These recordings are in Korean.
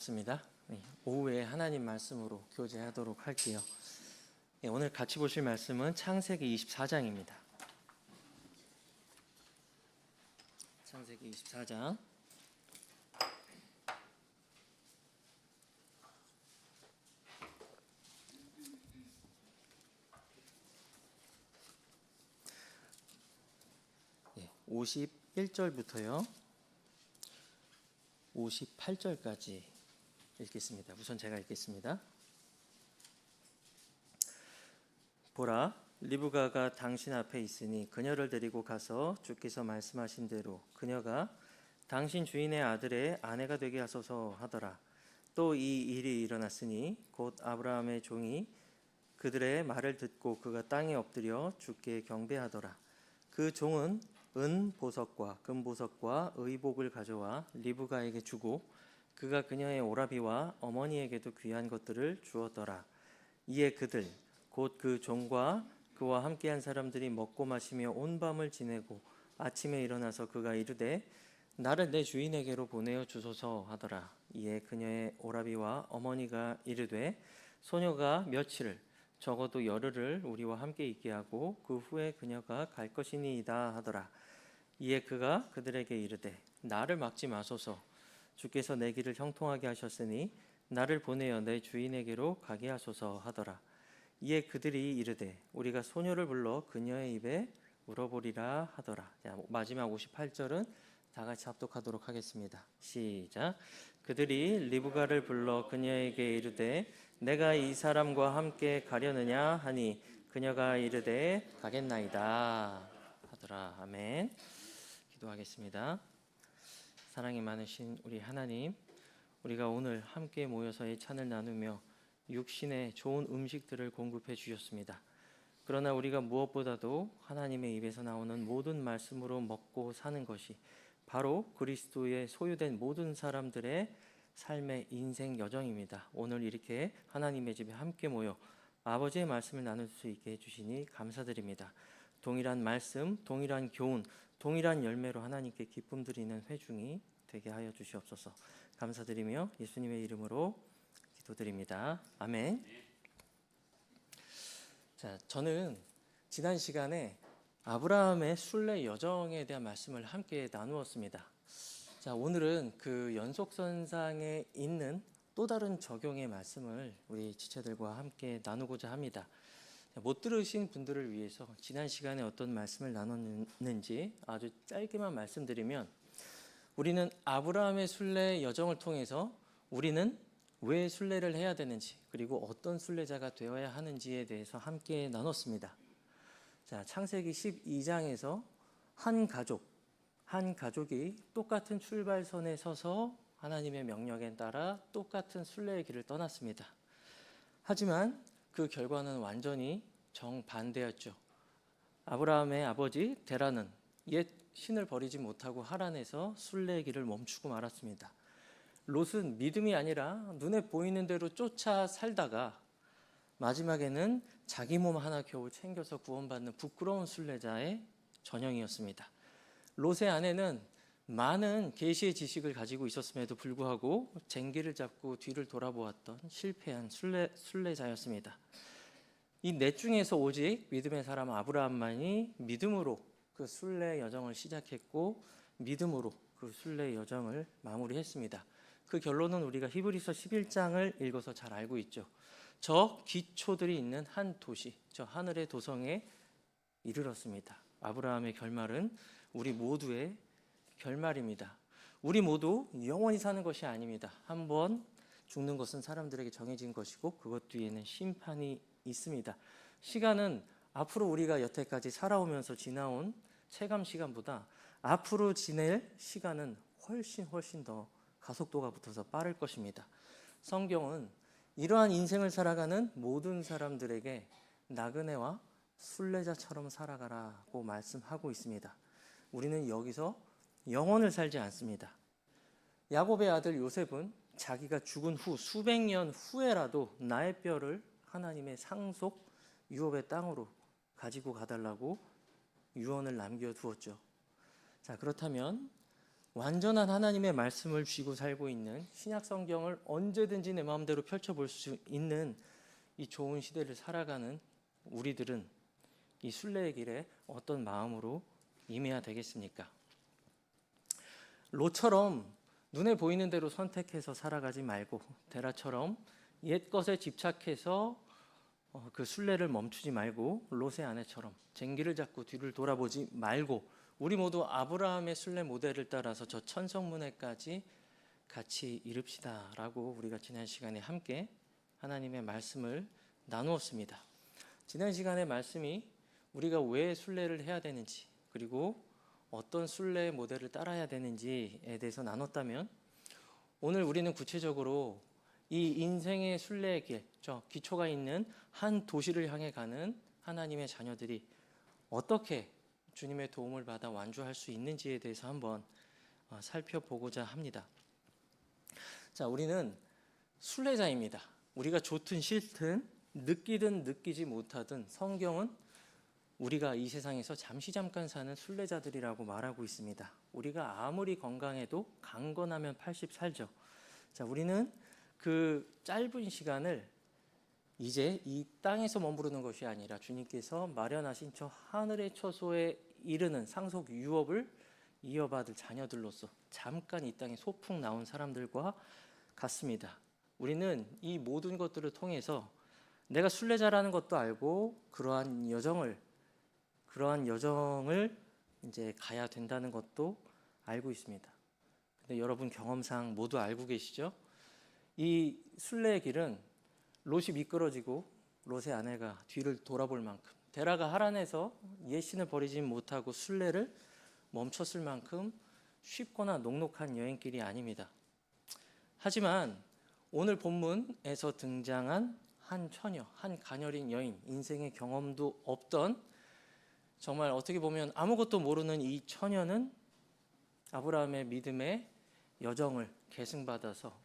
습니다. 오후에 하나님 말씀으로 교제하도록 할게요. 오늘 같이 보실 말씀은 창세기 24장입니다. 창세기 24장 51절부터요 58절까지 읽겠습니다. 우선 제가 읽겠습니다. 보라, 리브가가 당신 앞에 있으니 그녀를 데리고 가서 주께서 말씀하신 대로 그녀가 당신 주인의 아들의 아내가 되게 하소서 하더라. 또 이 일이 일어났으니 곧 아브라함의 종이 그들의 말을 듣고 그가 땅에 엎드려 주께 경배하더라. 그 종은 은 보석과 금 보석과 의복을 가져와 리브가에게 주고 그가 그녀의 오라비와 어머니에게도 귀한 것들을 주었더라. 이에 그들 곧 그 종과 그와 함께한 사람들이 먹고 마시며 온 밤을 지내고 아침에 일어나서 그가 이르되 나를 내 주인에게로 보내어 주소서 하더라. 이에 그녀의 오라비와 어머니가 이르되 소녀가 며칠을 적어도 열흘을 우리와 함께 있게 하고 그 후에 그녀가 갈 것이니이다 하더라. 이에 그가 그들에게 이르되 나를 막지 마소서. 주께서 내 길을 형통하게 하셨으니 나를 보내어 내 주인에게로 가게 하소서 하더라. 이에 그들이 이르되 우리가 소녀를 불러 그녀의 입에 물어보리라 하더라. 자, 마지막 58절은 다 같이 합독하도록 하겠습니다. 시작. 그들이 리브가를 불러 그녀에게 이르되 내가 이 사람과 함께 가려느냐 하니 그녀가 이르되 가겠나이다 하더라. 아멘. 기도하겠습니다. 사랑이 많으신 우리 하나님, 우리가 오늘 함께 모여서의 찬을 나누며 육신의 좋은 음식들을 공급해 주셨습니다. 그러나 우리가 무엇보다도 하나님의 입에서 나오는 모든 말씀으로 먹고 사는 것이 바로 그리스도의 소유된 모든 사람들의 삶의 인생 여정입니다. 오늘 이렇게 하나님의 집에 함께 모여 아버지의 말씀을 나눌 수 있게 해주시니 감사드립니다. 동일한 말씀, 동일한 교훈, 동일한 열매로 하나님께 기쁨 드리는 회중이 되게 하여 주시옵소서. 감사드리며 예수님의 이름으로 기도드립니다. 아멘. 자, 저는 지난 시간에 아브라함의 순례 여정에 대한 말씀을 함께 나누었습니다. 자, 오늘은 그 연속선상에 있는 또 다른 적용의 말씀을 우리 지체들과 함께 나누고자 합니다. 못 들으신 분들을 위해서 지난 시간에 어떤 말씀을 나눴는지 아주 짧게만 말씀드리면, 우리는 아브라함의 순례 여정을 통해서 우리는 왜 순례를 해야 되는지, 그리고 어떤 순례자가 되어야 하는지에 대해서 함께 나눴습니다. 자, 창세기 12장에서 한 가족이 똑같은 출발선에 서서 하나님의 명령에 따라 똑같은 순례의 길을 떠났습니다. 하지만 그 결과는 완전히 정반대였죠. 아브라함의 아버지 데라는 옛 신을 버리지 못하고 하란에서 순례의 길을 멈추고 말았습니다. 롯은 믿음이 아니라 눈에 보이는 대로 쫓아 살다가 마지막에는 자기 몸 하나 겨우 챙겨서 구원받는 부끄러운 순례자의 전형이었습니다. 롯의 아내는 많은 계시의 지식을 가지고 있었음에도 불구하고 쟁기를 잡고 뒤를 돌아보았던 실패한 순례자였습니다. 이 넷 중에서 오직 믿음의 사람 아브라함만이 믿음으로 그 순례 여정을 시작했고 믿음으로 그 순례 여정을 마무리했습니다. 그 결론은 우리가 히브리서 11장을 읽어서 잘 알고 있죠. 저 기초들이 있는 한 도시, 저 하늘의 도성에 이르렀습니다. 아브라함의 결말은 우리 모두의 결말입니다. 우리 모두 영원히 사는 것이 아닙니다. 한번 죽는 것은 사람들에게 정해진 것이고 그것 뒤에는 심판이 있습니다. 시간은 앞으로 우리가 여태까지 살아오면서 지나온 체감 시간보다 앞으로 지낼 시간은 훨씬 더 가속도가 붙어서 빠를 것입니다. 성경은 이러한 인생을 살아가는 모든 사람들에게 나그네와 순례자처럼 살아가라고 말씀하고 있습니다. 우리는 여기서 영원을 살지 않습니다. 야곱의 아들 요셉은 자기가 죽은 후 수백 년 후에라도 나의 뼈를 하나님의 상속 유업의 땅으로 가지고 가달라고 유언을 남겨두었죠. 자, 그렇다면 완전한 하나님의 말씀을 쥐고 살고 있는 신약 성경을 언제든지 내 마음대로 펼쳐볼 수 있는 이 좋은 시대를 살아가는 우리들은 이 순례의 길에 어떤 마음으로 임해야 되겠습니까? 롯처럼 눈에 보이는 대로 선택해서 살아가지 말고 데라처럼 옛것에 집착해서 그 순례를 멈추지 말고 롯의 아내처럼 쟁기를 잡고 뒤를 돌아보지 말고 우리 모두 아브라함의 순례 모델을 따라서 저 천성문에까지 같이 이릅시다라고 우리가 지난 시간에 함께 하나님의 말씀을 나누었습니다. 지난 시간의 말씀이 우리가 왜 순례를 해야 되는지 그리고 어떤 순례 모델을 따라야 되는지에 대해서 나눴다면 오늘 우리는 구체적으로 이 인생의 순례의 길, 저 기초가 있는 한 도시를 향해 가는 하나님의 자녀들이 어떻게 주님의 도움을 받아 완주할 수 있는지에 대해서 한번 살펴보고자 합니다. 자, 우리는 순례자입니다. 우리가 좋든 싫든 느끼든 느끼지 못하든 성경은 우리가 이 세상에서 잠시 잠깐 사는 순례자들이라고 말하고 있습니다. 우리가 아무리 건강해도 강건하면 80 살죠. 자, 우리는 그 짧은 시간을 이제 이 땅에서 머무르는 것이 아니라 주님께서 마련하신 저 하늘의 처소에 이르는 상속 유업을 이어받을 자녀들로서 잠깐 이 땅에 소풍 나온 사람들과 같습니다. 우리는 이 모든 것들을 통해서 내가 순례자라는 것도 알고 그러한 여정을 이제 가야 된다는 것도 알고 있습니다. 근데 여러분 경험상 모두 알고 계시죠? 이 순례의 길은 롯이 미끄러지고 롯의 아내가 뒤를 돌아볼 만큼 데라가 harran에서 옛 신을 버리지 못하고 순례를 멈췄을 만큼 쉽거나 녹록한 여행길이 아닙니다. 하지만 오늘 본문에서 등장한 한 처녀, 한 가녀린 여인, 인생의 경험도 없던 정말 어떻게 보면 아무것도 모르는 이 처녀는 아브라함의 믿음의 여정을 계승받아서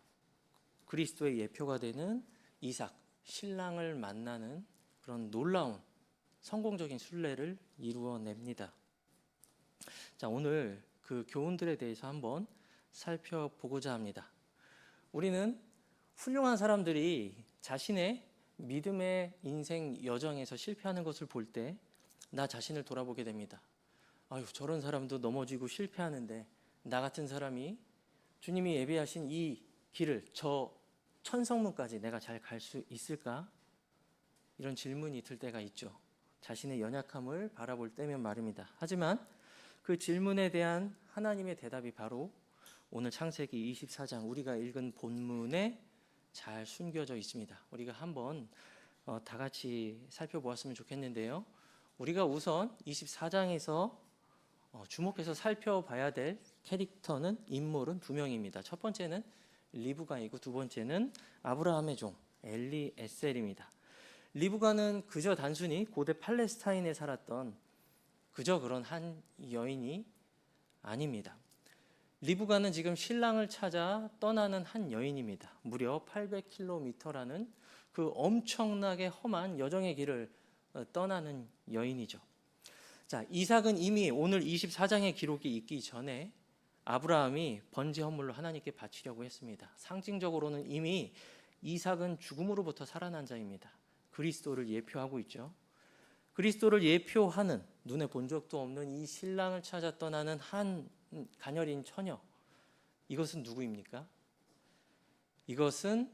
그리스도의 예표가 되는 이삭, 신랑을 만나는 그런 놀라운 성공적인 순례를 이루어냅니다. 자, 오늘 그 교훈들에 대해서 한번 살펴보고자 합니다. 우리는 훌륭한 사람들이 자신의 믿음의 인생 여정에서 실패하는 것을 볼 때 나 자신을 돌아보게 됩니다. 아유, 저런 사람도 넘어지고 실패하는데 나 같은 사람이 주님이 예비하신 이 길을 저 천성문까지 내가 잘 갈 수 있을까? 이런 질문이 들 때가 있죠. 자신의 연약함을 바라볼 때면 말입니다. 하지만 그 질문에 대한 하나님의 대답이 바로 오늘 창세기 24장 우리가 읽은 본문에 잘 숨겨져 있습니다. 우리가 한번 다 같이 살펴보았으면 좋겠는데요. 우리가 우선 24장에서 주목해서 살펴봐야 될 캐릭터는 인물은 두 명입니다. 첫 번째는 리브가이고 두 번째는 아브라함의 종 엘리에셀입니다. 리브가는 그저 단순히 고대 팔레스타인에 살았던 그저 그런 한 여인이 아닙니다. 리브가는 지금 신랑을 찾아 떠나는 한 여인입니다. 무려 800km라는 그 엄청나게 험한 여정의 길을 떠나는 여인이죠. 자, 이삭은 이미 오늘 24장의 기록이 있기 전에 아브라함이 번제 헌물로 하나님께 바치려고 했습니다. 상징적으로는 이미 이삭은 죽음으로부터 살아난 자입니다. 그리스도를 예표하고 있죠. 그리스도를 예표하는 눈에 본 적도 없는 이 신랑을 찾아 떠나는 한 가녀린 처녀. 이것은 누구입니까? 이것은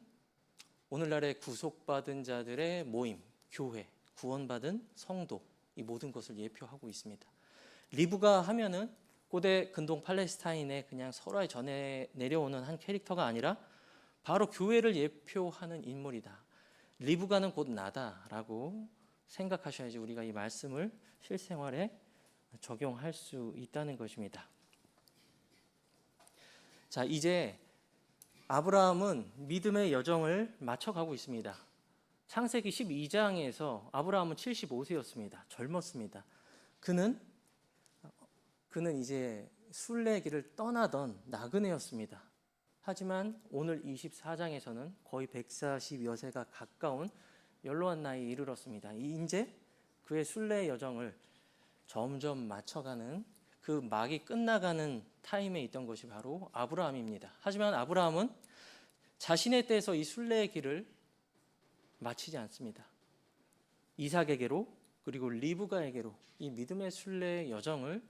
오늘날의 구속받은 자들의 모임, 교회, 구원받은 성도, 이 모든 것을 예표하고 있습니다. 리브가 하면은 고대 근동 팔레스타인에 그냥 서로에 전해 내려오는 한 캐릭터가 아니라 바로 교회를 예표하는 인물이다. 리브가는 곧 나다라고 생각하셔야지 우리가 이 말씀을 실생활에 적용할 수 있다는 것입니다. 자, 이제 아브라함은 믿음의 여정을 마쳐가고 있습니다. 창세기 12장에서 아브라함은 75세였습니다. 젊었습니다. 그는 이제 순례길을 떠나던 나그네였습니다. 하지만 오늘 24장에서는 거의 140여 세가 가까운 연로한 나이에 이르렀습니다. 이제 그의 순례 여정을 점점 맞춰가는 그 막이 끝나가는 타임에 있던 것이 바로 아브라함입니다. 하지만 아브라함은 자신의 때에서 이 순례의 길을 마치지 않습니다. 이삭에게로 그리고 리브가에게로 이 믿음의 순례의 여정을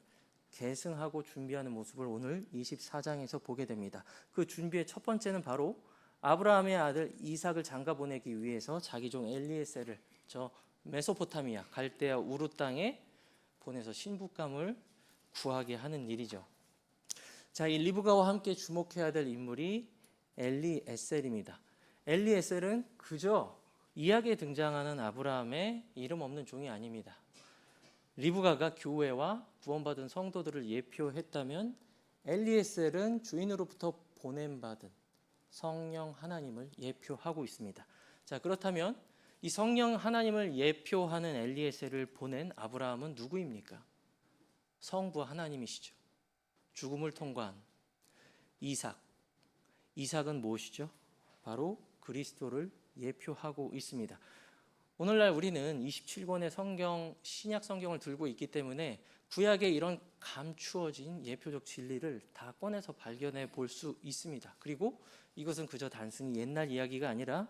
계승하고 준비하는 모습을 오늘 24장에서 보게 됩니다. 그 준비의 첫 번째는 바로 아브라함의 아들 이삭을 장가 보내기 위해서 자기 종 엘리에셀을 저 메소포타미아 갈대아 우루 땅에 보내서 신부감을 구하게 하는 일이죠. 자, 이 리브가와 함께 주목해야 될 인물이 엘리에셀입니다. 엘리에셀은 그저 이야기에 등장하는 아브라함의 이름 없는 종이 아닙니다. 리브가가 교회와 구원받은 성도들을 예표했다면 엘리에셀은 주인으로부터 보냄받은 성령 하나님을 예표하고 있습니다. 자, 그렇다면 이 성령 하나님을 예표하는 엘리에셀을 보낸 아브라함은 누구입니까? 성부 하나님이시죠. 죽음을 통과한 이삭. 이삭은 무엇이죠? 바로 그리스도를 예표하고 있습니다. 오늘날 우리는 27권의 성경, 신약 성경을 들고 있기 때문에 구약의 이런 감추어진 예표적 진리를 다 꺼내서 발견해 볼 수 있습니다. 그리고 이것은 그저 단순히 옛날 이야기가 아니라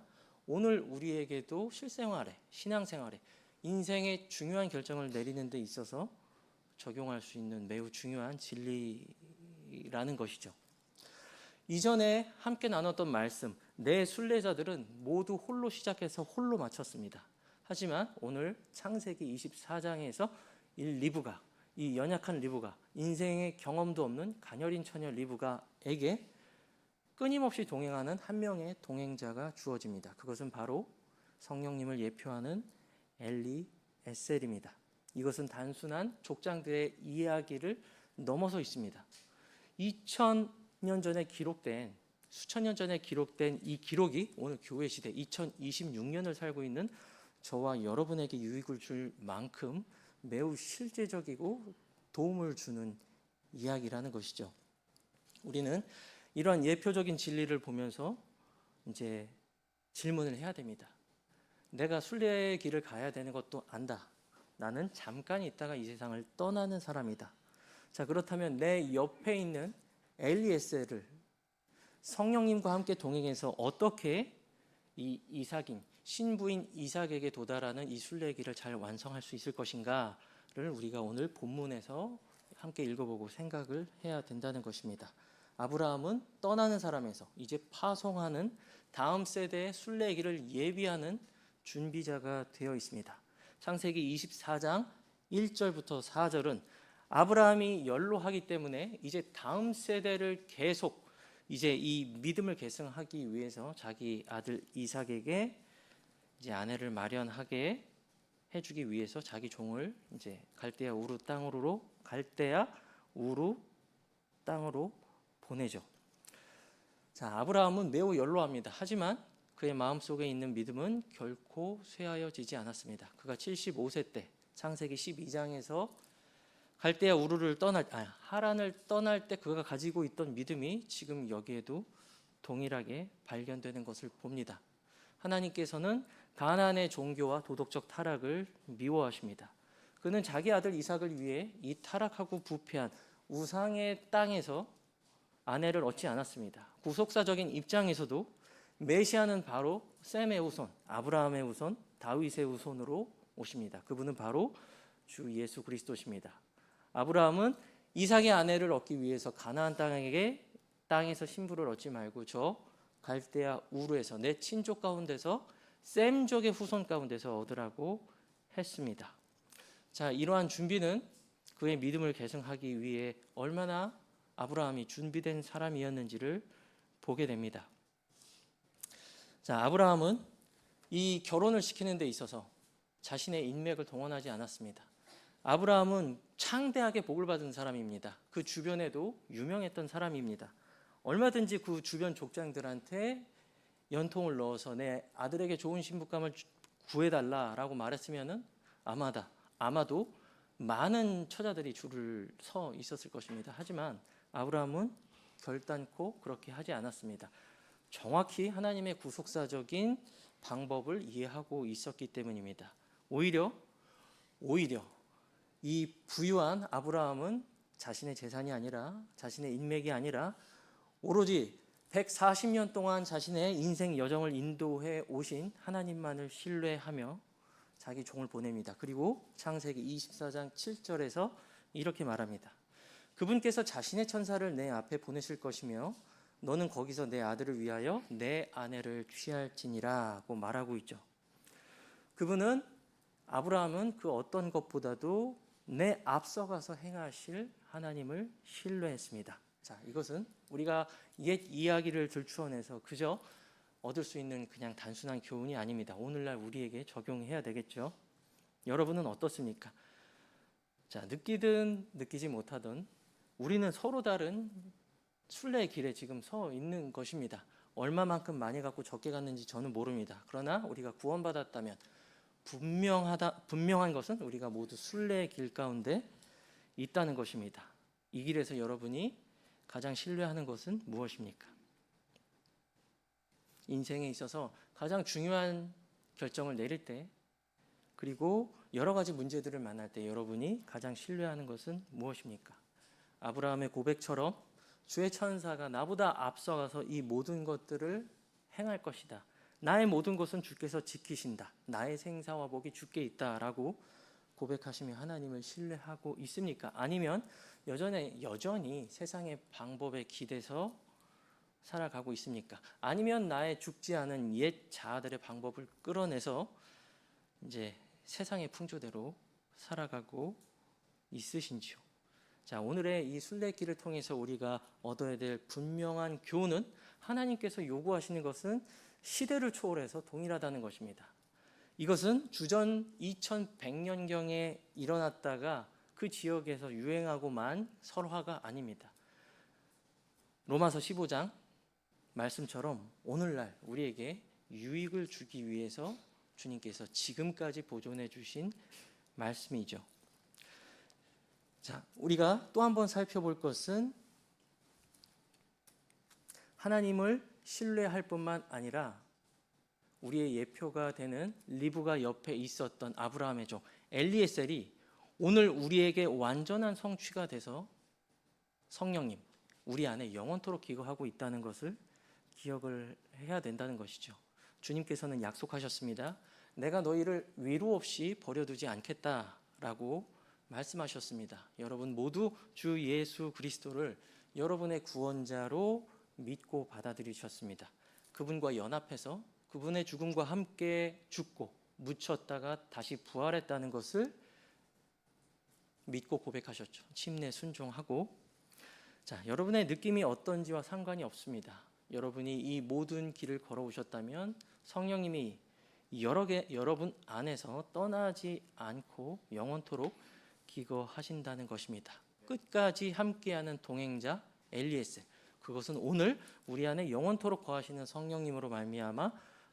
오늘 우리에게도 실생활에, 신앙생활에, 인생의 중요한 결정을 내리는 데 있어서 적용할 수 있는 매우 중요한 진리라는 것이죠. 이전에 함께 나눴던 말씀, 내 순례자들은 모두 홀로 시작해서 홀로 마쳤습니다. 하지만 오늘 창세기 24장에서 이 연약한 리브가, 인생의 경험도 없는 가녀린 처녀 리브가에게 끊임없이 동행하는 한 명의 동행자가 주어집니다. 그것은 바로 성령님을 예표하는 엘리에셀입니다. 이것은 단순한 족장들의 이야기를 넘어서 있습니다. 2000년 전에 기록된, 수천 년 전에 기록된 이 기록이 오늘 교회 시대 2026년을 살고 있는 저와 여러분에게 유익을 줄 만큼 매우 실제적이고 도움을 주는 이야기라는 것이죠. 우리는 이러한 예표적인 진리를 보면서 이제 질문을 해야 됩니다. 내가 순례의 길을 가야 되는 것도 안다. 나는 잠깐 있다가 이 세상을 떠나는 사람이다. 자, 그렇다면 내 옆에 있는 엘리에셀을 성령님과 함께 동행해서 어떻게 이 이삭인 신부인 이삭에게 도달하는 이 순례의 길을 잘 완성할 수 있을 것인가를 우리가 오늘 본문에서 함께 읽어보고 생각을 해야 된다는 것입니다. 아브라함은 떠나는 사람에서 이제 파송하는 다음 세대의 순례의 길을 예비하는 준비자가 되어 있습니다. 창세기 24장 1절부터 4절은 아브라함이 연로하기 때문에 이제 다음 세대를 계속 이제 이 믿음을 계승하기 위해서 자기 아들 이삭에게 이제 아내를 마련하게 해주기 위해서 자기 종을 이제 갈대아 우루 땅으로 보내죠. 자, 아브라함은 매우 연로합니다. 하지만 그의 마음속에 있는 믿음은 결코 쇠하여지지 않았습니다. 그가 75세 때 창세기 12장에서 갈대아 우르를 하란을 떠날 때 그가 가지고 있던 믿음이 지금 여기에도 동일하게 발견되는 것을 봅니다. 하나님께서는 가나안의 종교와 도덕적 타락을 미워하십니다. 그는 자기 아들 이삭을 위해 이 타락하고 부패한 우상의 땅에서 아내를 얻지 않았습니다. 구속사적인 입장에서도 메시아는 바로 셈의 후손, 아브라함의 후손, 다윗의 후손으로 오십니다. 그분은 바로 주 예수 그리스도십니다. 아브라함은 이삭의 아내를 얻기 위해서 가나안 땅에서 신부를 얻지 말고 저 갈대아 우르에서 내 친족 가운데서 셈족의 후손 가운데서 얻으라고 했습니다. 자, 이러한 준비는 그의 믿음을 계승하기 위해 얼마나 아브라함이 준비된 사람이었는지를 보게 됩니다. 자, 아브라함은 이 결혼을 시키는 데 있어서 자신의 인맥을 동원하지 않았습니다. 아브라함은 창대하게 복을 받은 사람입니다. 그 주변에도 유명했던 사람입니다. 얼마든지 그 주변 족장들한테 연통을 넣어서 내 아들에게 좋은 신부감을 구해달라라고 말했으면은 아마도 많은 처자들이 줄을 서 있었을 것입니다. 하지만 아브라함은 결단코 그렇게 하지 않았습니다. 정확히 하나님의 구속사적인 방법을 이해하고 있었기 때문입니다. 오히려 이 부유한 아브라함은 자신의 재산이 아니라, 자신의 인맥이 아니라 오로지 140년 동안 자신의 인생 여정을 인도해 오신 하나님만을 신뢰하며 자기 종을 보냅니다. 그리고 창세기 24장 7절에서 이렇게 말합니다. 그분께서 자신의 천사를 내 앞에 보내실 것이며 너는 거기서 내 아들을 위하여 내 아내를 취할지니라고 말하고 있죠. 그분은, 아브라함은 그 어떤 것보다도 내 앞서가서 행하실 하나님을 신뢰했습니다. 자, 이것은 우리가 옛 이야기를 들추어내서 그저 얻을 수 있는 그냥 단순한 교훈이 아닙니다. 오늘날 우리에게 적용해야 되겠죠. 여러분은 어떻습니까? 자, 느끼든 느끼지 못하든 우리는 서로 다른 순례의 길에 지금 서 있는 것입니다. 얼마만큼 많이 갖고 적게 갔는지 저는 모릅니다. 그러나 우리가 구원받았다면 분명한 것은 우리가 모두 순례의 길 가운데 있다는 것입니다. 이 길에서 여러분이 가장 신뢰하는 것은 무엇입니까? 인생에 있어서 가장 중요한 결정을 내릴 때, 그리고 여러 가지 문제들을 만날 때 여러분이 가장 신뢰하는 것은 무엇입니까? 아브라함의 고백처럼 주의 천사가 나보다 앞서가서 이 모든 것들을 행할 것이다. 나의 모든 것은 주께서 지키신다. 나의 생사와 복이 주께 있다라고 고백하시며 하나님을 신뢰하고 있습니까? 아니면 여전히 세상의 방법에 기대서 살아가고 있습니까? 아니면 나의 죽지 않은 옛 자아들의 방법을 끌어내서 이제 세상의 풍조대로 살아가고 있으신지요? 자, 오늘의 이 순례길을 통해서 우리가 얻어야 될 분명한 교훈은 하나님께서 요구하시는 것은 시대를 초월해서 동일하다는 것입니다. 이것은 주전 2100년경에 일어났다가 그 지역에서 유행하고만 설화가 아닙니다. 로마서 15장 말씀처럼 오늘날 우리에게 유익을 주기 위해서 주님께서 지금까지 보존해 주신 말씀이죠. 자, 우리가 또 한 번 살펴볼 것은 하나님을 신뢰할 뿐만 아니라 우리의 예표가 되는 리브가 옆에 있었던 아브라함의 종 엘리에셀이 오늘 우리에게 완전한 성취가 돼서 성령님 우리 안에 영원토록 기거하고 있다는 것을 기억을 해야 된다는 것이죠. 주님께서는 약속하셨습니다. 내가 너희를 위로 없이 버려두지 않겠다라고 말씀하셨습니다. 여러분 모두 주 예수 그리스도를 여러분의 구원자로 믿고 받아들이셨습니다. 그분과 연합해서 그분의 죽음과 함께 죽고 묻혔다가 다시 부활했다는 것을 믿고 고백하셨죠. 침례 순종하고. 자, 여러분의 느낌이 어떤지와 상관이 없습니다. 여러분이 이 모든 길을 걸어오셨다면 성령님이 여러분 안에서 떠나지 않고 영원토록 기거하신다는 것입니다. 끝까지 함께하는 동행자 엘리에셀, 그것은 오늘 우리 안에 영원토록 거하시는 성령님으로 말미암아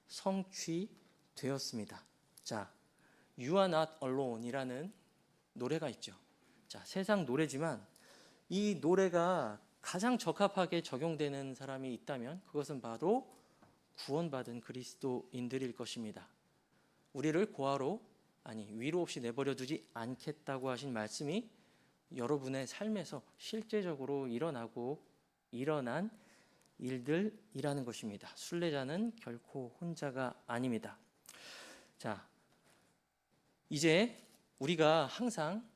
성취되었습니다. 자, You are not alone이라는 노래가 있죠. 자, 세상 노래지만 이 노래가 가장 적합하게 적용되는 사람이 있다면 그것은 바로 구원받은 그리스도인들일 것입니다. 우리를 고아로 위로 없이 내버려 두지 않겠다고 하신 말씀이 여러분의 삶에서 실제적으로 일어난 일들이라는 것입니다. 순례자는 결코 혼자가 아닙니다. 자, 이제 우리가 항상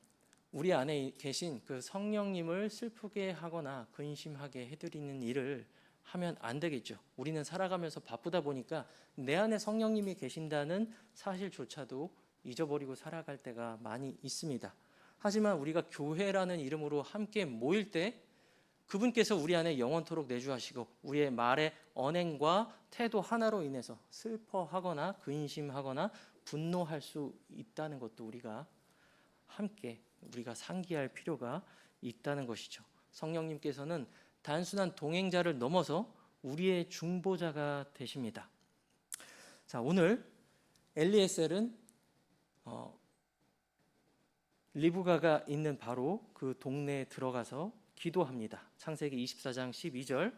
우리 안에 계신 그 성령님을 슬프게 하거나 근심하게 해드리는 일을 하면 안 되겠죠. 우리는 살아가면서 바쁘다 보니까 내 안에 성령님이 계신다는 사실조차도 잊어버리고 살아갈 때가 많이 있습니다. 하지만 우리가 교회라는 이름으로 함께 모일 때 그분께서 우리 안에 영원토록 내주하시고 우리의 말의 언행과 태도 하나로 인해서 슬퍼하거나 근심하거나 분노할 수 있다는 것도 우리가 상기할 필요가 있다는 것이죠. 성령님께서는 단순한 동행자를 넘어서 우리의 중보자가 되십니다. 자, 오늘 엘리에셀은 리브가가 있는 바로 그 동네에 들어가서 기도합니다. 창세기 24장 12절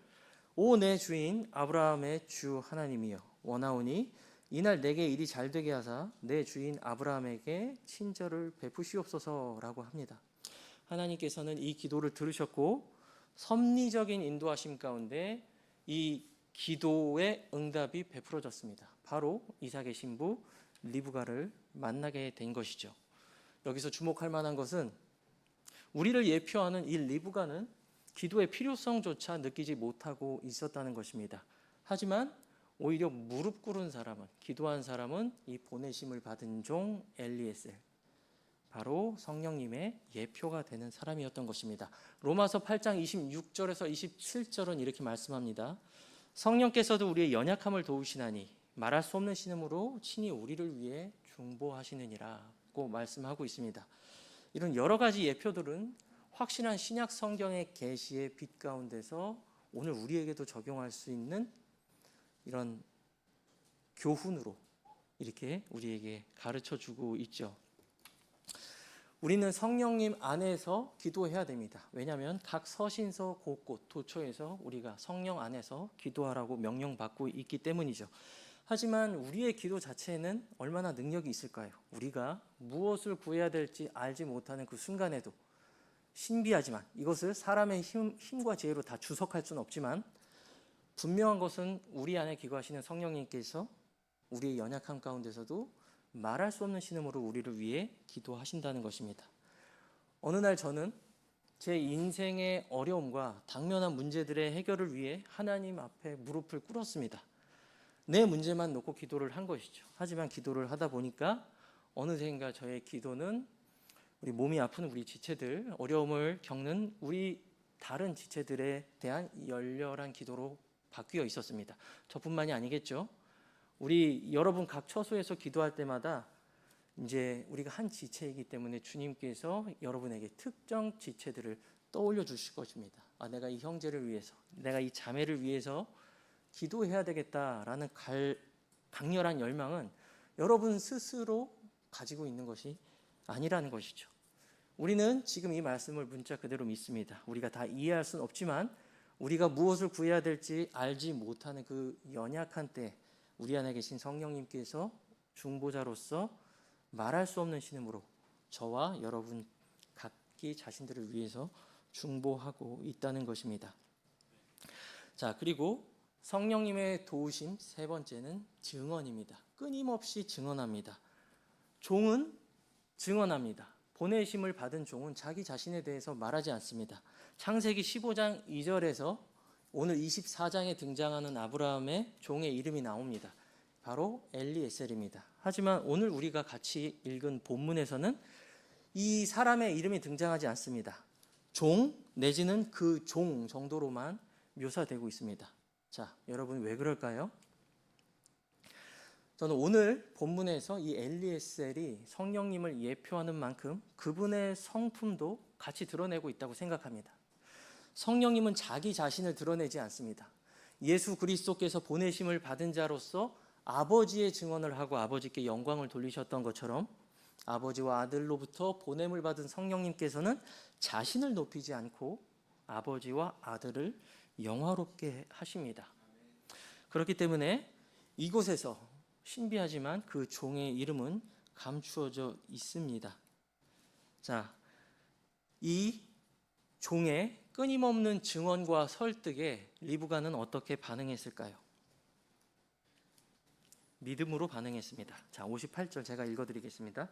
오 내 주인 아브라함의 주 하나님이여 원하오니 이날 내게 일이 잘 되게 하사 내 주인 아브라함에게 친절을 베푸시옵소서라고 합니다. 하나님께서는 이 기도를 들으셨고 섭리적인 인도하심 가운데 이 기도의 응답이 베풀어졌습니다. 바로 이삭의 신부 리브가를 만나게 된 것이죠. 여기서 주목할 만한 것은 우리를 예표하는 이 리브가는 기도의 필요성조차 느끼지 못하고 있었다는 것입니다. 하지만 오히려 무릎 꿇은 사람은, 기도한 사람은 이 보내심을 받은 종 엘리에셀, 바로 성령님의 예표가 되는 사람이었던 것입니다. 로마서 8장 26절에서 27절은 이렇게 말씀합니다. 성령께서도 우리의 연약함을 도우시나니 말할 수 없는 신음으로 친히 우리를 위해 중보하시느니라고 말씀하고 있습니다. 이런 여러 가지 예표들은 확실한 신약 성경의 계시의 빛 가운데서 오늘 우리에게도 적용할 수 있는 이런 교훈으로 이렇게 우리에게 가르쳐 주고 있죠. 우리는 성령님 안에서 기도해야 됩니다. 왜냐하면 각 서신서 곳곳 도처에서 우리가 성령 안에서 기도하라고 명령받고 있기 때문이죠. 하지만 우리의 기도 자체에는 얼마나 능력이 있을까요? 우리가 무엇을 구해야 될지 알지 못하는 그 순간에도 신비하지만 이것을 사람의 힘과 지혜로 다 주석할 수는 없지만 분명한 것은 우리 안에 기거하시는 성령님께서 우리의 연약함 가운데서도 말할 수 없는 신음으로 우리를 위해 기도하신다는 것입니다. 어느 날 저는 제 인생의 어려움과 당면한 문제들의 해결을 위해 하나님 앞에 무릎을 꿇었습니다. 내 문제만 놓고 기도를 한 것이죠. 하지만 기도를 하다 보니까 어느샌가 저의 기도는 우리 몸이 아픈 우리 지체들, 어려움을 겪는 우리 다른 지체들에 대한 열렬한 기도로 바뀌어 있었습니다. 저뿐만이 아니겠죠. 우리 여러분 각 처소에서 기도할 때마다 이제 우리가 한 지체이기 때문에 주님께서 여러분에게 특정 지체들을 떠올려 주실 것입니다. 내가 이 형제를 위해서, 내가 이 자매를 위해서 기도해야 되겠다라는 강렬한 열망은 여러분 스스로 가지고 있는 것이 아니라는 것이죠. 우리는 지금 이 말씀을 문자 그대로 믿습니다. 우리가 다 이해할 수는 없지만 우리가 무엇을 구해야 될지 알지 못하는 그 연약한 때 우리 안에 계신 성령님께서 중보자로서 말할 수 없는 신음으로 저와 여러분 각기 자신들을 위해서 중보하고 있다는 것입니다. 자, 그리고 성령님의 도우심 세 번째는 증언입니다. 끊임없이 증언합니다. 종은 증언합니다. 보내심을 받은 종은 자기 자신에 대해서 말하지 않습니다. 창세기 15장 2절에서 오늘 24장에 등장하는 아브라함의 종의 이름이 나옵니다. 바로 엘리에셀입니다. 하지만 오늘 우리가 같이 읽은 본문에서는 이 사람의 이름이 등장하지 않습니다. 종 내지는 그 종 정도로만 묘사되고 있습니다. 자, 여러분 왜 그럴까요? 저는 오늘 본문에서 이 엘리에셀이 성령님을 예표하는 만큼 그분의 성품도 같이 드러내고 있다고 생각합니다. 성령님은 자기 자신을 드러내지 않습니다. 예수 그리스도께서 보내심을 받은 자로서 아버지의 증언을 하고 아버지께 영광을 돌리셨던 것처럼 아버지와 아들로부터 보냄을 받은 성령님께서는 자신을 높이지 않고 아버지와 아들을 영화롭게 하십니다. 그렇기 때문에 이곳에서 신비하지만 그 종의 이름은 감추어져 있습니다. 자, 이 종의 끊임없는 증언과 설득에 리브가는 어떻게 반응했을까요? 믿음으로 반응했습니다. 자, 58절 제가 읽어드리겠습니다.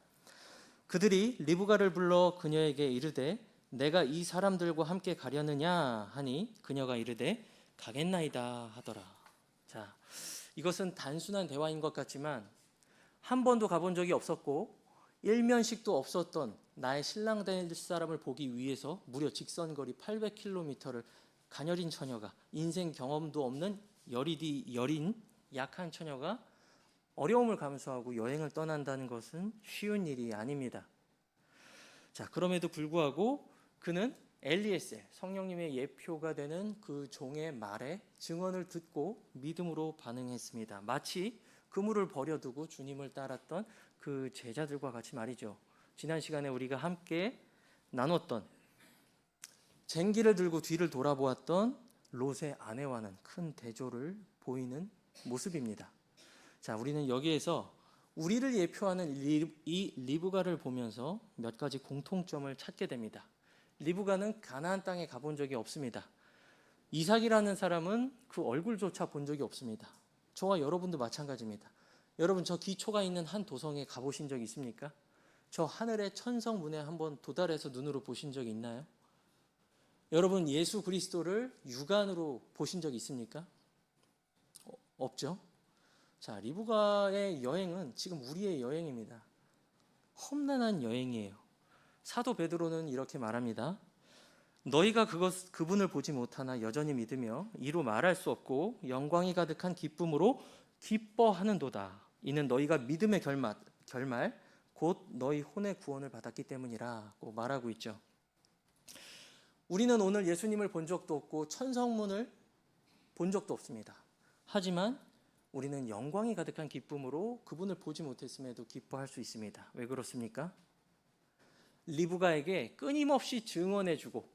그들이 리브가를 불러 그녀에게 이르되 내가 이 사람들과 함께 가려느냐 하니 그녀가 이르되 가겠나이다 하더라. 자, 이것은 단순한 대화인 것 같지만 한 번도 가본 적이 없었고 일면식도 없었던 나의 신랑 될 사람을 보기 위해서 무려 직선거리 800km를 가녀린 처녀가, 인생 경험도 없는 여린 약한 처녀가 어려움을 감수하고 여행을 떠난다는 것은 쉬운 일이 아닙니다. 자, 그럼에도 불구하고 그는 엘리에셀, 성령님의 예표가 되는 그 종의 말에 증언을 듣고 믿음으로 반응했습니다. 마치 그물을 버려두고 주님을 따랐던 그 제자들과 같이 말이죠. 지난 시간에 우리가 함께 나눴던 쟁기를 들고 뒤를 돌아보았던 롯의 아내와는 큰 대조를 보이는 모습입니다. 자, 우리는 여기에서 우리를 예표하는 이 리브가를 보면서 몇 가지 공통점을 찾게 됩니다. 리브가는 가나안 땅에 가본 적이 없습니다. 이삭이라는 사람은 그 얼굴조차 본 적이 없습니다. 저와 여러분도 마찬가지입니다. 여러분, 저 기초가 있는 한 도성에 가보신 적 있습니까? 저 하늘의 천성문에 한번 도달해서 눈으로 보신 적이 있나요? 여러분, 예수 그리스도를 육안으로 보신 적 있습니까? 없죠. 자, 리브가의 여행은 지금 우리의 여행입니다. 험난한 여행이에요. 사도 베드로는 이렇게 말합니다. 너희가 그분을 보지 못하나 여전히 믿으며 이루 말할 수 없고 영광이 가득한 기쁨으로 기뻐하는도다. 이는 너희가 믿음의 결말 곧 너희 혼의 구원을 받았기 때문이라고 말하고 있죠. 우리는 오늘 예수님을 본 적도 없고 천성문을 본 적도 없습니다. 하지만 우리는 영광이 가득한 기쁨으로 그분을 보지 못했음에도 기뻐할 수 있습니다. 왜 그렇습니까? 리브가에게 끊임없이 증언해주고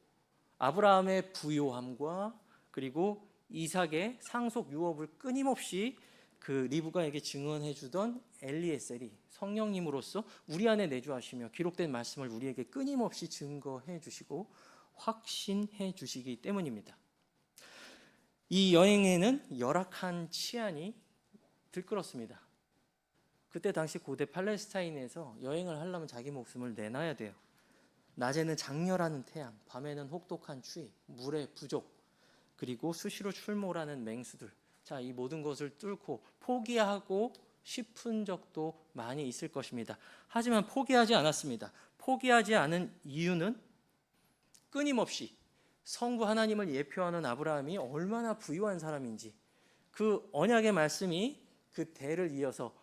아브라함의 부요함과 그리고 이삭의 상속 유업을 끊임없이 그 리브가에게 증언해주던 엘리에셀이 성령님으로서 우리 안에 내주하시며 기록된 말씀을 우리에게 끊임없이 증거해 주시고 확신해 주시기 때문입니다. 이 여행에는 열악한 치안이 들끓었습니다. 그때 당시 고대 팔레스타인에서 여행을 하려면 자기 목숨을 내놔야 돼요. 낮에는 장렬한 태양, 밤에는 혹독한 추위, 물의 부족, 그리고 수시로 출몰하는 맹수들. 자, 이 모든 것을 뚫고 포기하고 싶은 적도 많이 있을 것입니다. 하지만 포기하지 않았습니다. 포기하지 않은 이유는 끊임없이 성부 하나님을 예표하는 아브라함이 얼마나 부유한 사람인지, 그 언약의 말씀이 그 대를 이어서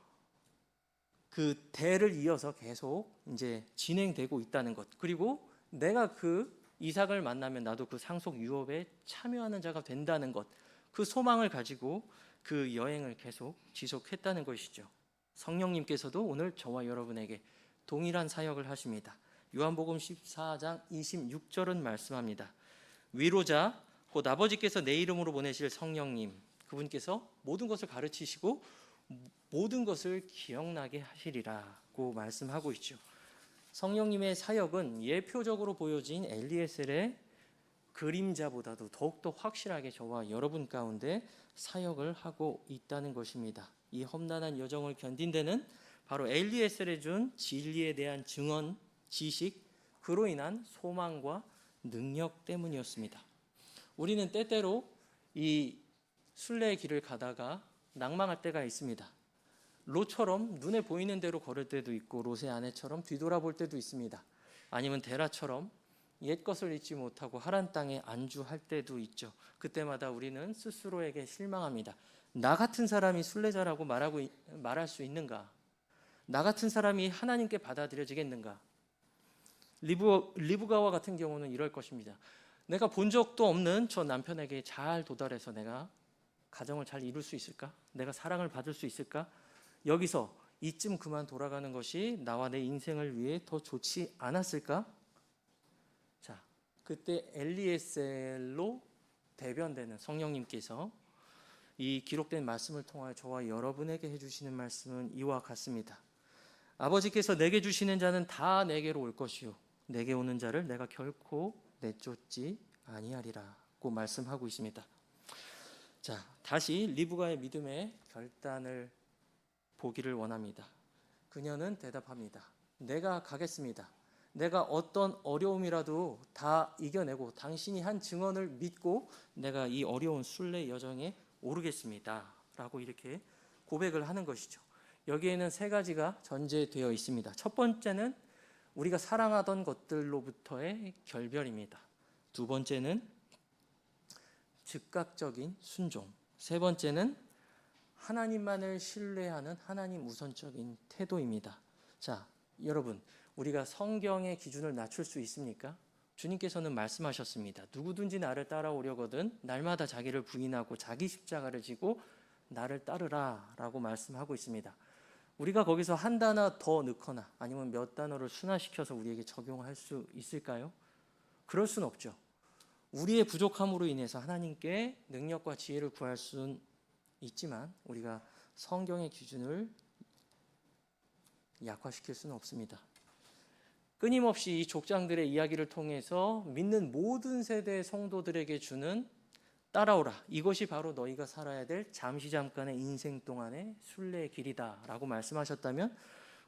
계속 이제 진행되고 있다는 것. 그리고 내가 그 이삭을 만나면 나도 그 상속 유업에 참여하는 자가 된다는 것. 그 소망을 가지고 그 여행을 계속 지속했다는 것이죠. 성령님께서도 오늘 저와 여러분에게 동일한 사역을 하십니다. 요한복음 14장 26절은 말씀합니다. 위로자 곧 아버지께서 내 이름으로 보내실 성령님, 그분께서 모든 것을 가르치시고 모든 것을 기억나게 하시리라고 말씀하고 있죠. 성령님의 사역은 예표적으로 보여진 엘리에셀의 그림자보다도 더욱더 확실하게 저와 여러분 가운데 사역을 하고 있다는 것입니다. 이 험난한 여정을 견딘 데는 바로 엘리에셀에 준 진리에 대한 증언, 지식, 그로 인한 소망과 능력 때문이었습니다. 우리는 때때로 이 순례의 길을 가다가 낭망할 때가 있습니다. 롯처럼 눈에 보이는 대로 걸을 때도 있고 롯의 아내처럼 뒤돌아볼 때도 있습니다. 아니면 데라처럼 옛 것을 잊지 못하고 하란 땅에 안주할 때도 있죠. 그때마다 우리는 스스로에게 실망합니다. 나 같은 사람이 순례자라고 말할 수 있는가? 나 같은 사람이 하나님께 받아들여지겠는가? 리브가와 같은 경우는 이럴 것입니다. 내가 본 적도 없는 저 남편에게 잘 도달해서 내가 가정을 잘 이룰 수 있을까? 내가 사랑을 받을 수 있을까? 여기서 이쯤 그만 돌아가는 것이 나와 내 인생을 위해 더 좋지 않았을까? 자, 그때 엘리에셀로 대변되는 성령님께서 이 기록된 말씀을 통하여 저와 여러분에게 해주시는 말씀은 이와 같습니다. 아버지께서 내게 주시는 자는 다 내게로 올 것이요 내게 오는 자를 내가 결코 내쫓지 아니하리라고 말씀하고 있습니다. 자, 다시 리브가의 믿음의 결단을 보기를 원합니다. 그녀는 대답합니다. 내가 가겠습니다. 내가 어떤 어려움이라도 다 이겨내고 당신이 한 증언을 믿고 내가 이 어려운 순례 여정에 오르겠습니다. 라고 이렇게 고백을 하는 것이죠. 여기에는 세 가지가 전제되어 있습니다. 첫 번째는 우리가 사랑하던 것들로부터의 결별입니다. 두 번째는 즉각적인 순종. 세 번째는 하나님만을 신뢰하는 하나님 우선적인 태도입니다. 자, 여러분, 우리가 성경의 기준을 낮출 수 있습니까? 주님께서는 말씀하셨습니다. 누구든지 나를 따라오려거든 날마다 자기를 부인하고 자기 십자가를 지고 나를 따르라 라고 말씀하고 있습니다. 우리가 거기서 한 단어 더 넣거나 아니면 몇 단어를 순화시켜서 우리에게 적용할 수 있을까요? 그럴 수는 없죠. 우리의 부족함으로 인해서 하나님께 능력과 지혜를 구할 수는 있지만 우리가 성경의 기준을 약화시킬 수는 없습니다. 끊임없이 이 족장들의 이야기를 통해서 믿는 모든 세대의 성도들에게 주는 따라오라. 이것이 바로 너희가 살아야 될 잠시 잠깐의 인생 동안의 순례의 길이다라고 말씀하셨다면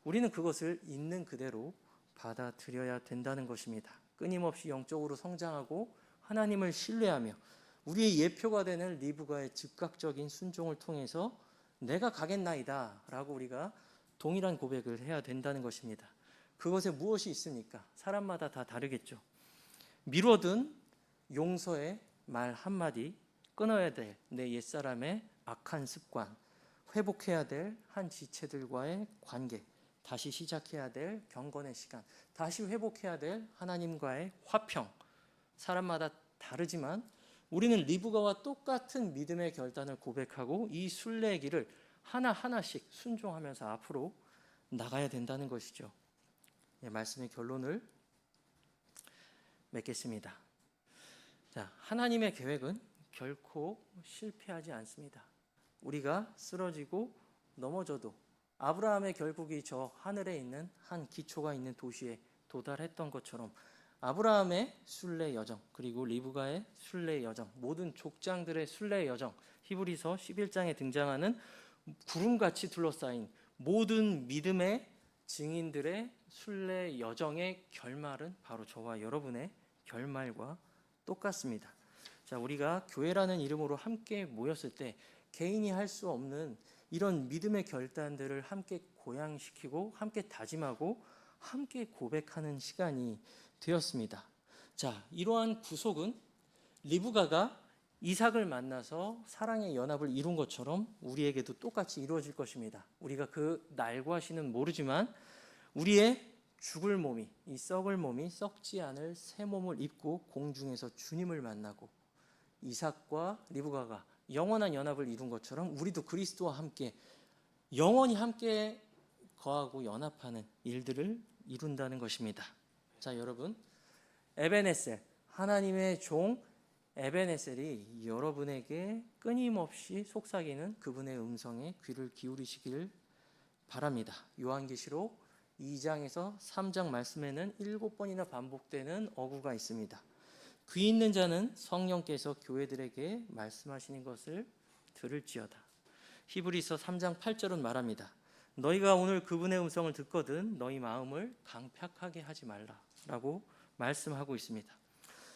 우리는 그것을 있는 그대로 받아들여야 된다는 것입니다. 끊임없이 영적으로 성장하고 하나님을 신뢰하며 우리의 예표가 되는 리브가의 즉각적인 순종을 통해서 내가 가겠나이다 라고 우리가 동일한 고백을 해야 된다는 것입니다. 그것에 무엇이 있습니까? 사람마다 다 다르겠죠. 미뤄둔 용서의 말 한마디, 끊어야 될 내 옛사람의 악한 습관, 회복해야 될 한 지체들과의 관계, 다시 시작해야 될 경건의 시간, 다시 회복해야 될 하나님과의 화평. 사람마다 다르지만 우리는 리브가와 똑같은 믿음의 결단을 고백하고 이 순례의 길을 하나하나씩 순종하면서 앞으로 나가야 된다는 것이죠. 말씀의 결론을 맺겠습니다. 자, 하나님의 계획은 결코 실패하지 않습니다. 우리가 쓰러지고 넘어져도 아브라함의 결국이 저 하늘에 있는 한 기초가 있는 도시에 도달했던 것처럼 아브라함의 순례 여정, 그리고 리브가의 순례 여정, 모든 족장들의 순례 여정, 히브리서 11장에 등장하는 구름같이 둘러싸인 모든 믿음의 증인들의 순례 여정의 결말은 바로 저와 여러분의 결말과 똑같습니다. 자, 우리가 교회라는 이름으로 함께 모였을 때 개인이 할 수 없는 이런 믿음의 결단들을 함께 고양시키고 함께 다짐하고 함께 고백하는 시간이 되었습니다. 자, 이러한 구속은 리브가가 이삭을 만나서 사랑의 연합을 이룬 것처럼 우리에게도 똑같이 이루어질 것입니다. 우리가 그 날과 시는 모르지만 우리의 죽을 몸이, 이 썩을 몸이 썩지 않을 새 몸을 입고 공중에서 주님을 만나고 이삭과 리브가가 영원한 연합을 이룬 것처럼 우리도 그리스도와 함께 영원히 함께 거하고 연합하는 일들을 이룬다는 것입니다. 자, 여러분, 에베네셀, 하나님의 종 에베네셀이 여러분에게 끊임없이 속삭이는 그분의 음성에 귀를 기울이시길 바랍니다. 요한계시록 2장에서 3장 말씀에는 7번이나 반복되는 어구가 있습니다. 귀 있는 자는 성령께서 교회들에게 말씀하시는 것을 들을지어다. 히브리서 3장 8절은 말합니다. 너희가 오늘 그분의 음성을 듣거든 너희 마음을 강팍하게 하지 말라라고 말씀하고 있습니다.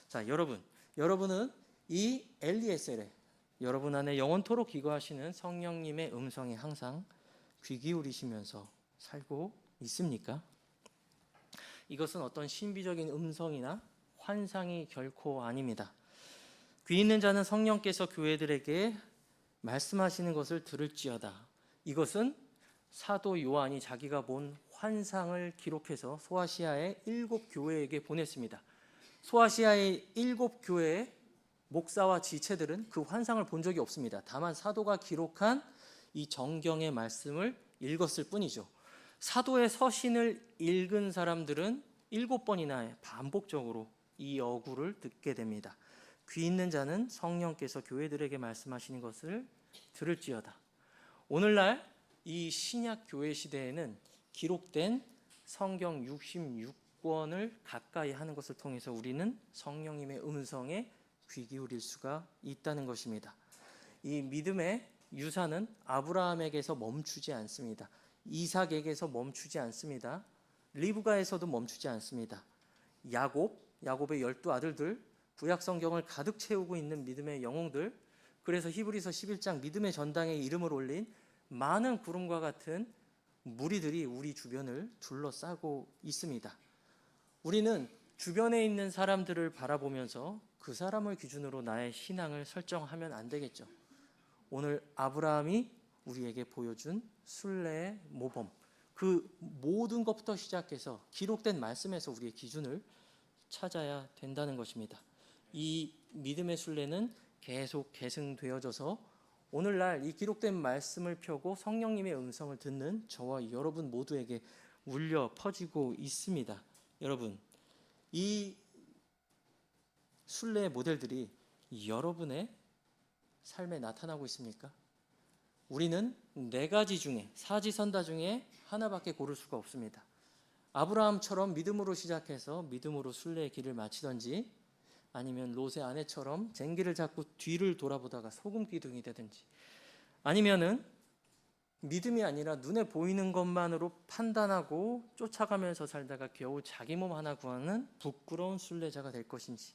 자, 여러분은 이 엘리에셀에 여러분 안에 영원토록 기거하시는 성령님의 음성에 항상 귀 기울이시면서 살고 있습니까? 이것은 어떤 신비적인 음성이나 환상이 결코 아닙니다. 귀 있는 자는 성령께서 교회들에게 말씀하시는 것을 들을지어다. 이것은 사도 요한이 자기가 본 환상을 기록해서 소아시아의 7교회에게 보냈습니다. 소아시아의 7교회의 목사와 지체들은 그 환상을 본 적이 없습니다. 다만 사도가 기록한 이 정경의 말씀을 읽었을 뿐이죠. 사도의 서신을 읽은 사람들은 7번이나 반복적으로 이 어구를 듣게 됩니다. 귀 있는 자는 성령께서 교회들에게 말씀하시는 것을 들을지어다. 오늘날 이 신약 교회 시대에는 기록된 성경 66권을 가까이 하는 것을 통해서 우리는 성령님의 음성에 귀 기울일 수가 있다는 것입니다. 이 믿음의 유산은 아브라함에게서 멈추지 않습니다. 이삭에게서 멈추지 않습니다. 리브가에서도 멈추지 않습니다. 야곱의 12아들들, 구약 성경을 가득 채우고 있는 믿음의 영웅들, 그래서 히브리서 11장 믿음의 전당에 이름을 올린 많은 구름과 같은 무리들이 우리 주변을 둘러싸고 있습니다. 우리는 주변에 있는 사람들을 바라보면서 그 사람을 기준으로 나의 신앙을 설정하면 안 되겠죠. 오늘 아브라함이 우리에게 보여준 순례의 모범, 그 모든 것부터 시작해서 기록된 말씀에서 우리의 기준을 찾아야 된다는 것입니다. 이 믿음의 순례는 계속 계승되어져서 오늘날 이 기록된 말씀을 펴고 성령님의 음성을 듣는 저와 여러분 모두에게 울려 퍼지고 있습니다. 여러분, 이 순례의 모델들이 여러분의 삶에 나타나고 있습니까? 우리는 4가지 중에 사지선다 중에 하나밖에 고를 수가 없습니다. 아브라함처럼 믿음으로 시작해서 믿음으로 순례의 길을 마치든지, 아니면 롯의 아내처럼 쟁기를 잡고 뒤를 돌아보다가 소금 기둥이 되든지, 아니면은 믿음이 아니라 눈에 보이는 것만으로 판단하고 쫓아가면서 살다가 겨우 자기 몸 하나 구하는 부끄러운 순례자가 될 것인지,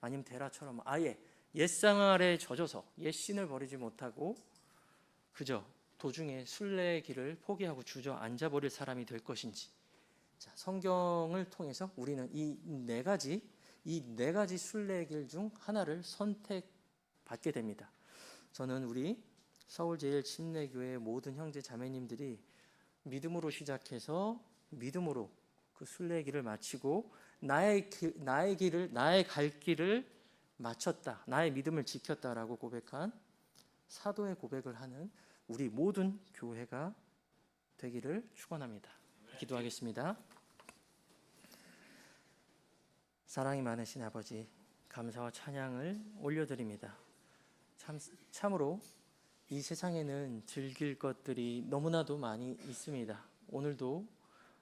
아니면 데라처럼 아예 옛상 아래에 젖어서 옛신을 버리지 못하고 그저 도중에 순례의 길을 포기하고 주저앉아 버릴 사람이 될 것인지. 자, 성경을 통해서 우리는 이 네 가지 순례의 길 중 하나를 선택받게 됩니다. 저는 우리 서울제일침례교회 모든 형제 자매님들이 믿음으로 시작해서 믿음으로 그 순례의 길을 마치고 나의 갈 길을 마쳤다, 나의 믿음을 지켰다라고 고백한 사도의 고백을 하는 우리 모든 교회가 되기를 축원합니다. 기도하겠습니다. 사랑이 많으신 아버지, 감사와 찬양을 올려드립니다. 참으로 이 세상에는 즐길 것들이 너무나도 많이 있습니다. 오늘도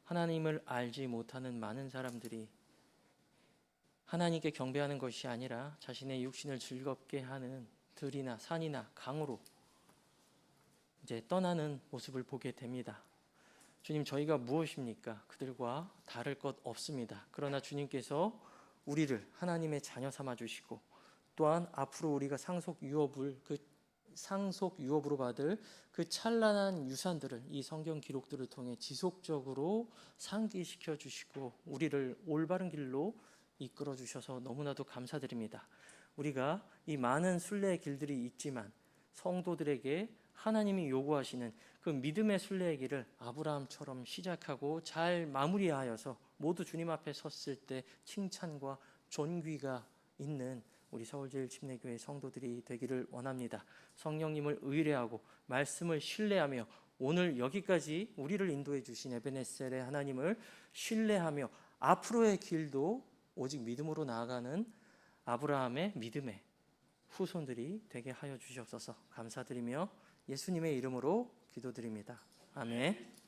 하나님을 알지 못하는 많은 사람들이 하나님께 경배하는 것이 아니라 자신의 육신을 즐겁게 하는 들이나 산이나 강으로 이제 떠나는 모습을 보게 됩니다. 주님, 저희가 무엇입니까? 그들과 다를 것 없습니다. 그러나 주님께서 우리를 하나님의 자녀 삼아 주시고, 또한 앞으로 우리가 상속 유업으로 받을 그 찬란한 유산들을 이 성경 기록들을 통해 지속적으로 상기시켜 주시고 우리를 올바른 길로 이끌어 주셔서 너무나도 감사드립니다. 우리가 이 많은 순례의 길들이 있지만 성도들에게 하나님이 요구하시는 그 믿음의 순례의 길을 아브라함처럼 시작하고 잘 마무리하여서 모두 주님 앞에 섰을 때 칭찬과 존귀가 있는 우리 서울제일침례교회 성도들이 되기를 원합니다. 성령님을 의뢰하고 말씀을 신뢰하며 오늘 여기까지 우리를 인도해 주신 에베네셀의 하나님을 신뢰하며 앞으로의 길도 오직 믿음으로 나아가는 아브라함의 믿음의 후손들이 되게 하여 주시옵소서. 감사드리며 예수님의 이름으로 기도드립니다. 아멘.